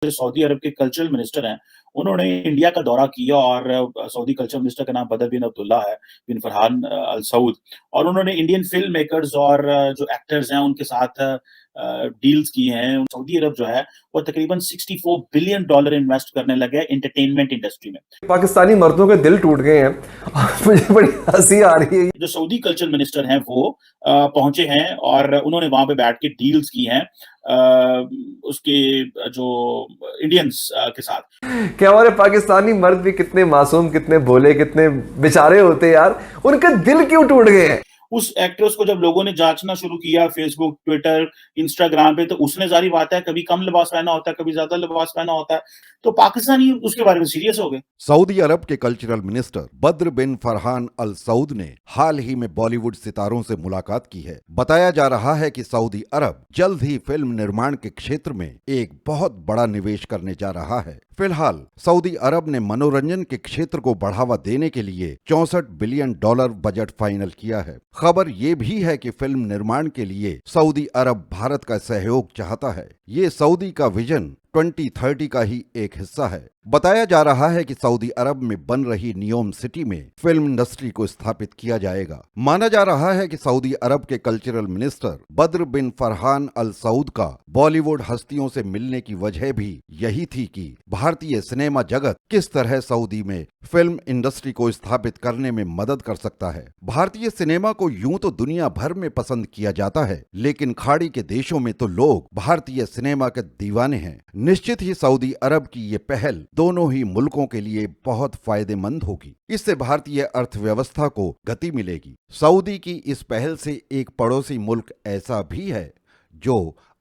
जो सऊदी अरब के cultural minister हैं, उन्होंने इंडिया का दौरा किया और सऊदी कल्चर मिनिस्टर का नाम बदर बिन अब्दुल्ला है, बिन फरहान अल सऊद और उन्होंने इंडियन फ़िल्म मेकर्स और जो एक्टर्स हैं, उनके साथ डील्स किए हैं। सऊदी अरब जो है, वो तकरीबन $64 बिलियन इन्वेस्ट करने लगे हैं एंटरटेनमेंट इंडस्ट्री में। पाकिस्तानी मर्दों के दिल टूट गए हैं और मुझे बड़ी हंसी आ रही है। जो सऊदी कल्चर मिनिस्टर हैं वो पहुंचे हैं और उन्होंने वहां पे बैठ के डील्स की हैं उसके जो इंडियंस के साथ। कि हमारे पाकिस्तानी मर्द भी कितने मासूम, कितने भोले, कितने बेचारे होते यार, उनके दिल क्यों टूट गए हैं। उस एक्ट्रेस को जब लोगों ने जांचना शुरू किया फेसबुक, ट्विटर, इंस्टाग्राम पे, तो उसने ज़ाहिर बात है कभी कम लिबास पहना होता है, कभी ज़्यादा लिबास पहना होता है, तो पाकिस्तानी उसके बारे में सीरियस हो गए। सऊदी अरब के कल्चरल मिनिस्टर बद्र बिन फरहान अल सऊद ने हाल ही में बॉलीवुड सितारों से मुलाकात की है। बताया जा रहा है कि सऊदी अरब जल्द ही फिल्म निर्माण के क्षेत्र में एक बहुत बड़ा निवेश करने जा रहा है। फिलहाल सऊदी अरब ने मनोरंजन के क्षेत्र को बढ़ावा देने के लिए $64 बिलियन बजट फाइनल किया है। खबर ये भी है कि फिल्म निर्माण के लिए सऊदी अरब भारत का सहयोग चाहता है। ये सऊदी का विजन 2030 का ही एक हिस्सा है। बताया जा रहा है कि सऊदी अरब में बन रही नियोम सिटी में फिल्म इंडस्ट्री को स्थापित किया जाएगा। माना जा रहा है कि सऊदी अरब के कल्चरल मिनिस्टर बद्र बिन फरहान अल सऊद का बॉलीवुड हस्तियों से मिलने की वजह भी यही थी कि भारतीय सिनेमा जगत किस तरह सऊदी में फिल्म इंडस्ट्री को स्थापित करने में मदद कर सकता है। भारतीय सिनेमा को यूं तो दुनिया भर में पसंद किया जाता है, लेकिन खाड़ी के देशों में तो लोग भारतीय सिनेमा के दीवाने हैं। निश्चित ही सऊदी अरब की ये पहल दोनों ही मुल्कों के लिए बहुत फायदेमंद होगी। इससे भारतीय अर्थव्यवस्था को गति मिलेगी। सऊदी की इस पहल से एक पड़ोसी मुल्क ऐसा भी है जो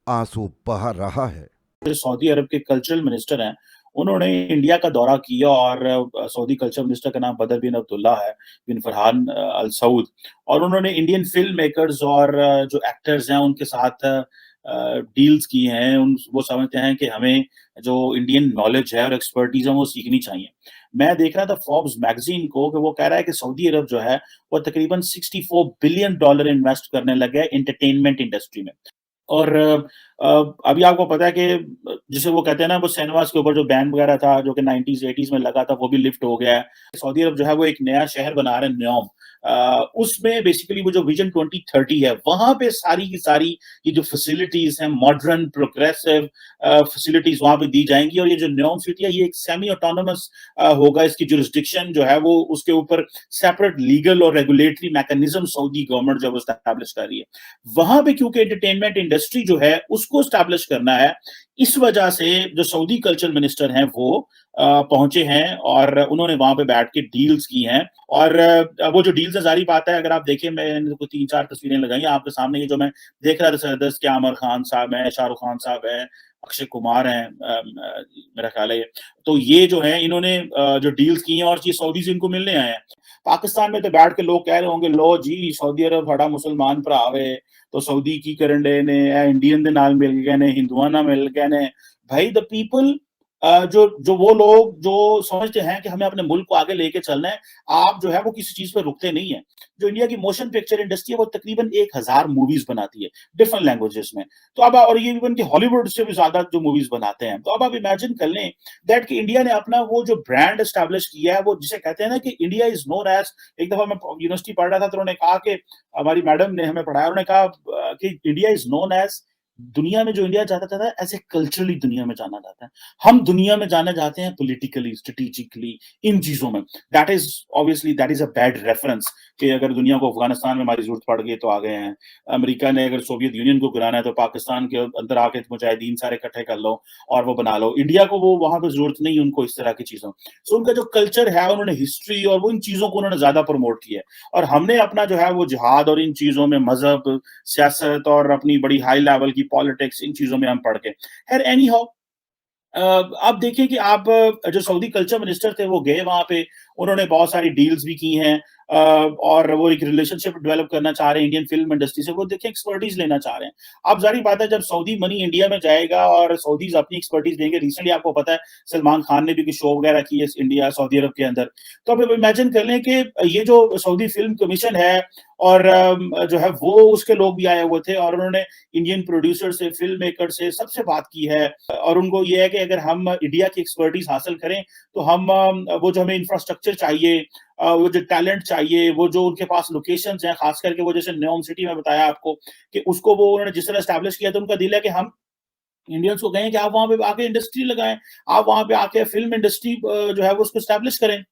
आंसू बहा रहा है। जो सऊदी अरब के कल्चरल मिनिस्टर हैं, उन्होंने इंडिया का दौरा किया और सऊदी कल्चर मिनिस्टर का नाम बदर बिन अब्दुल्ला है, बिन फरहान अल सऊद और उन्होंने इंडियन फ़िल्म मेकर्स और जो एक्टर्स हैं, उनके साथ डील्स की हैं। वो समझते हैं कि हमें जो इंडियन नॉलेज है और एक्सपर्टीज़ है, वो सीखनी चाहिए। मैं देख रहा था फ़ोर्ब्स मैगज़ीन को कि वो कह रहा है कि सऊदी अरब जो है, वो तकरीबन $64 बिलियन इन्वेस्ट करने लगा है एंटरटेनमेंट इंडस्ट्री में। और अभी आपको पता है कि जिसे वो कहते हैं ना, वो सिनेमाज़ के ऊपर जो बैन वगैरह था, जो कि 90s 80s में लगा था, वो भी लिफ्ट हो गया है। सऊदी अरब जो है, वो एक नया शहर बना रहे हैं, न्योम। उसमें बेसिकली वो जो विज़न 2030 है, वहाँ पे सारी की सारी ये जो फैसिलिटीज़ हैं, मॉडर्न, प्रोग्रेसिव फैसिलिटीज़ वहाँ पे दी जाएँगी और ये जो न्योम सिटी है, ये एक सेमी ऑटोनोमस होगा। इसकी जुरिसडिक्शन जो है, वो उसके ऊपर सेपरेट लीगल और रेगुलेटरी मैकेनिज़्म सऊदी गवर्नमेंट जो है, वो एस्टैब्लिश कर रही है। वहाँ पे क्योंकि एंटरटेनमेंट इंडस्ट्री जो है उसको एस्टैब्लिश करना है, इस वजह से जो सऊदी कल्चर मिनिस्टर हैं वो पहुंचे हैं और उन्होंने वहां पे बैठ के डील्स की हैं और वो जो डील्स है, जारी बात है, अगर आप देखें, मैंने कुछ 3-4 तस्वीरें लगाई हैं आपके सामने। ये जो मैं देख रहा था जबरदस्त, के आमिर खान साहब हैं, शाहरुख खान साहब हैं, अक्षय कुमार हैं, मेरा ख्याल है ये। तो ये जो है, इन्होंने जो डील्स की हैं और ये सऊदी से इनको मिलने आए हैं। पाकिस्तान में तो बैठ के लोग कह रहे होंगे, लो जी सऊदी अरब साडा मुसलमान भरा वे, तो सऊदी की करन डे ने, इंडियन दे नाल मिल गए ने, हिंदुआं नाल मिल गए ने। भाई द पीपल, जो जो वो लोग जो समझते हैं कि हमें अपने मुल्क को आगे लेके चलना है, आप जो है वो किसी चीज़ पे रुकते नहीं हैं। जो इंडिया की मोशन पिक्चर इंडस्ट्री है, वो तकरीबन 1000 मूवीज़ बनाती है, डिफरेंट लैंग्वेजेज़ में। तो अब और ये इवन कि हॉलीवुड से भी ज़्यादा जो मूवीज़ बनाते हैं। तो अब आप इमेजिन कर लें दैट कि इंडिया ने अपना वो जो ब्रांड एस्टैब्लिश किया है, वो जिसे कहते हैं ना कि इंडिया इज़ नोन एज़। एक दफ़ा मैं यूनिवर्सिटी पढ़ रहा था, तो उन्होंने कहा कि हमारी मैडम ने हमें पढ़ाया, उन्होंने कहा कि इंडिया इज़ नोन एज़, दुनिया में जो इंडिया जाना चाहता है, ऐसे कल्चरली दुनिया में जाना जाता है। हम दुनिया में जाना चाहते हैं पॉलिटिकली, स्ट्रैटेजिकली, इन चीज़ों में। That is obviously that is a bad reference कि अगर दुनिया को अफ़गानिस्तान में हमारी ज़रूरत पड़ गई तो आ गए हैं। अमेरिका ने अगर सोवियत यूनियन को गिराना है तो पाकिस्तान के अंदर आके मुजाहिदीन सारे इकट्ठे कर लो और वो बना लो। इंडिया को वो वहाँ पे ज़रूरत नहीं है उनको इस तरह की चीज़ों। सो उनका जो कल्चर है, उन्होंने हिस्ट्री और वो इन चीज़ों को उन्होंने ज़्यादा प्रमोट किया है और हमने अपना जो है वो जिहाद और इन चीज़ों में मज़हब, सियासत और अपनी बड़ी हाई लेवल की पॉलिटिक्स, इन चीज़ों में हम पड़ के। खैर एनी हाउ, आप देखिए कि आप जो सऊदी कल्चर मिनिस्टर थे, वो गए वहाँ पे, उन्होंने बहुत सारी डील्स भी की हैं, और वो एक रिलेशनशिप डेवलप करना चाह रहे हैं इंडियन फिल्म इंडस्ट्री से। वो देखिए एक्सपर्टीज लेना चाह रहे हैं। अब जाहिर बात है जब सऊदी मनी इंडिया में जाएगा और सऊदीज अपनी एक्सपर्टीज देंगे। रिसेंटली आपको पता है सलमान खान ने भी कुछ शो वगैरह किए इंडिया सऊदी अरब के अंदर। तो अब इमेजिन कर लें कि ये जो सऊदी फिल्म कमीशन है और जो है वो उसके लोग भी आए हुए थे और उन्होंने इंडियन प्रोड्यूसर से, फिल्म मेकर से, सबसे बात की है और उनको ये है कि अगर हम इंडिया की एक्सपर्टीज हासिल करें तो हम वो जो हमें इंफ्रास्ट्रक्चर चाहिए, वो जो टैलेंट चाहिए, वो जो उनके पास लोकेशंस हैं, खास करके वो जैसे न्योम सिटी में बताया आपको कि उसको वो उन्होंने जिस तरह एस्टैब्लिश किया तो उनका दिल है कि हम इंडियंस को कहें कि आप वहां पे आके इंडस्ट्री लगाएं, आप वहां पे आके फिल्म इंडस्ट्री जो है वो उसको एस्टैब्लिश करें।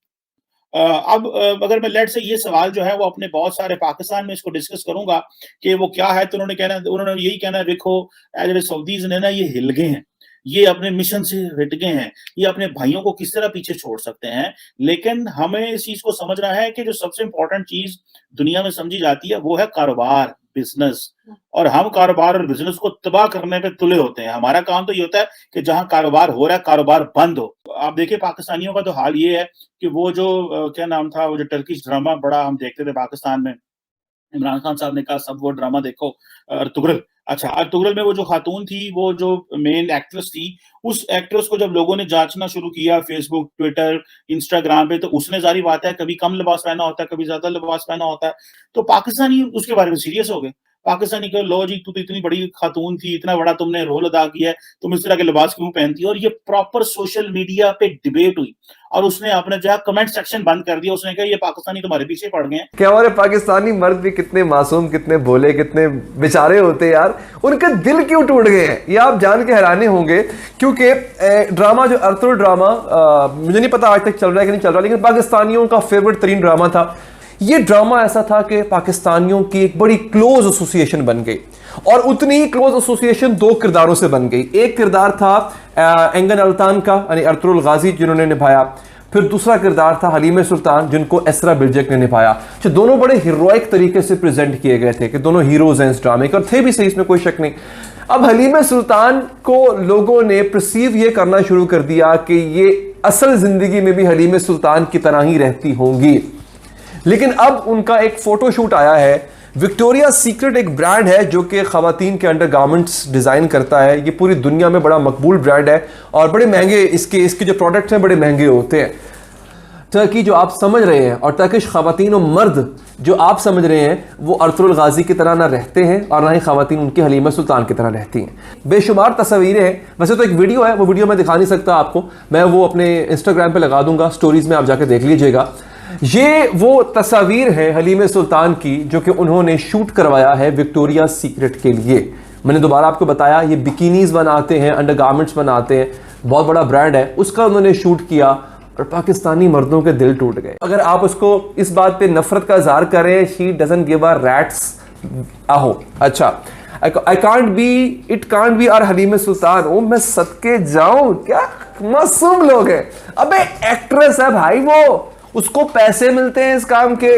अब अगर मैं लेट से ये सवाल जो है वो अपने बहुत सारे पाकिस्तान में इसको डिस्कस करूंगा कि वो क्या है, तो उन्होंने यही कहना है, देखो सऊदीज ने ना ये हिल गए हैं, ये अपने मिशन से हट गए हैं, ये अपने भाइयों को किस तरह पीछे छोड़ सकते हैं। लेकिन हमें इस चीज को समझना है कि जो सबसे इंपॉर्टेंट चीज दुनिया में समझी जाती है वो है कारोबार, बिजनेस। और हम कारोबार और बिजनेस को तबाह करने पे तुले होते हैं। हमारा काम तो ये होता है कि जहां कारोबार हो रहा है कारोबार बंद हो। आप देखिए पाकिस्तानियों का तो हाल ये है कि वो जो क्या नाम था, वो जो टर्किश ड्रामा बड़ा हम देखते थे पाकिस्तान में, इमरान खान साहब ने कहा सब वो ड्रामा देखो, अर्तुगरुल। अच्छा, अर्तुगरुल में वो जो खातून थी, वो जो मेन एक्ट्रेस थी, उस एक्ट्रेस को जब लोगों ने जांचना शुरू किया फेसबुक, ट्विटर, इंस्टाग्राम पे, तो उसने जारी बात है कभी कम लिबास पहना होता है, कभी ज्यादा लिबास पहना होता है। तो पाकिस्तानी उसके बारे में सीरियस हो गए। पाकिस्तानी कहो लो जी, तू तो इतनी बड़ी खातून थी, इतना बड़ा तुमने रोल अदा किया है, तुम इस तरह के लिबास क्यों पहनती हो? और ये प्रॉपर सोशल मीडिया पे डिबेट हुई और उसने अपने जो है कमेंट सेक्शन बंद कर दिया। उसने कहा ये पाकिस्तानी तुम्हारे पीछे पड़ गए हैं। क्या हमारे पाकिस्तानी मर्द भी कितने मासूम, कितने भोले, कितने बेचारे होते यार, उनके दिल क्यों टूट गए हैं ये आप जान के हैरानी होंगे। क्योंकि ड्रामा जो अर्तुगरुल ड्रामा, मुझे नहीं पता आज तक चल रहा है कि नहीं चल रहा, लेकिन पाकिस्तानियों का फेवरेट तरीन ड्रामा था। ये ड्रामा ऐसा था कि पाकिस्तानियों की एक बड़ी क्लोज एसोसिएशन बन गई और उतनी ही क्लोज एसोसिएशन दो किरदारों से बन गई। एक किरदार था एंगन अल्तान का, यानी अर्तुगरुल गाजी जिन्होंने निभाया, फिर दूसरा किरदार था हलीम सुल्तान जिनको एसरा बिल्जेक ने निभाया। जो दोनों बड़े हीरोइक तरीके से प्रेजेंट किए गए थे कि दोनों हीरोज हैं इस ड्रामे के, और थे भी सही, इसमें कोई शक नहीं। अब हलीम सुल्तान को लोगों ने परसीव ये करना शुरू कर दिया कि ये असल जिंदगी में भी हलीम सुल्तान की तरह ही रहती होंगी। लेकिन अब उनका एक फोटोशूट आया है। विक्टोरिया सीक्रेट एक ब्रांड है जो कि खवातीन के अंडरगारमेंट्स डिज़ाइन करता है। ये पूरी दुनिया में बड़ा मकबूल ब्रांड है और बड़े महंगे इसके जो प्रोडक्ट्स हैं बड़े महंगे होते हैं। टर्की जो आप समझ रहे हैं और टर्किश खवातीन और मर्द जो आप समझ रहे हैं वो अर्तुगरुल गाजी की तरह ना रहते हैं और ना ही खवातीन उनकी हलीमा सुल्तान की तरह रहती हैं। बेशुमार तस्वीरें हैं। वैसे तो एक वीडियो है, वो वीडियो मैं दिखा नहीं सकता आपको, मैं वो अपने इंस्टाग्राम पे लगा दूंगा, स्टोरीज में आप जाके देख लीजिएगा। ये वो तस्वीर है हलीम सुल्तान की जो कि उन्होंने शूट करवाया है विक्टोरिया सीक्रेट के लिए। मैंने दोबारा आपको बताया ये बिकिनीज बनाते हैं, अंडरगारमेंट्स बनाते हैं, बहुत बड़ा ब्रांड है, उसका उन्होंने शूट किया और पाकिस्तानी मर्दों के दिल टूट गए। अगर आप उसको इस बात पे नफरत का इज़हार करें, she doesn't give a rat's आहो, अच्छा इट कांट बी आर हलीम सुल्तान। ओ मैं सदके जाऊं, क्या मासूम लोग हैं। अबे एक्ट्रेस है भाई, वो उसको पैसे मिलते हैं इस काम के।